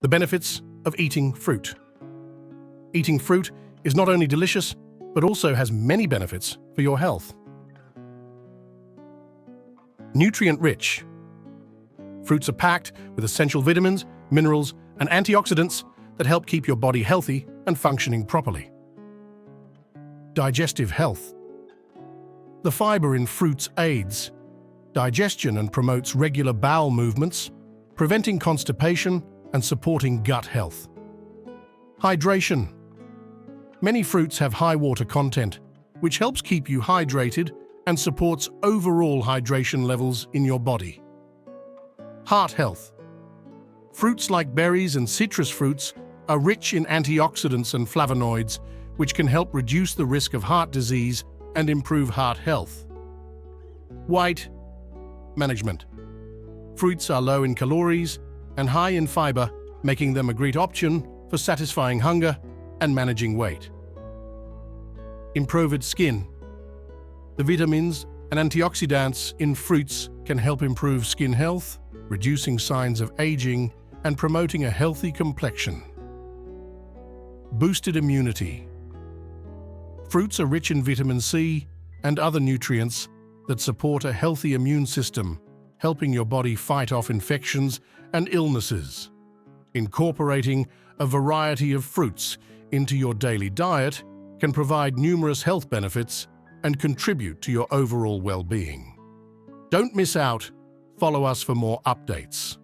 The benefits of eating fruit. Eating fruit is not only delicious, but also has many benefits for your health. Nutrient-rich. Fruits are packed with essential vitamins, minerals, and antioxidants that help keep your body healthy and functioning properly. Digestive health. The fiber in fruits aids digestion and promotes regular bowel movements, preventing constipation and supporting gut health. Hydration. Many fruits have high water content, which helps keep you hydrated and supports overall hydration levels in your body. Heart health. Fruits like berries and citrus fruits are rich in antioxidants and flavonoids, which can help reduce the risk of heart disease and improve heart health. Weight management. Fruits are low in calories and high in fiber, making them a great option for satisfying hunger and managing weight. Improved skin. The vitamins and antioxidants in fruits can help improve skin health, reducing signs of aging and promoting a healthy complexion. Boosted immunity. Fruits are rich in vitamin C and other nutrients that support a healthy immune system, helping your body fight off infections and illnesses. Incorporating a variety of fruits into your daily diet can provide numerous health benefits and contribute to your overall well-being. Don't miss out. Follow us for more updates.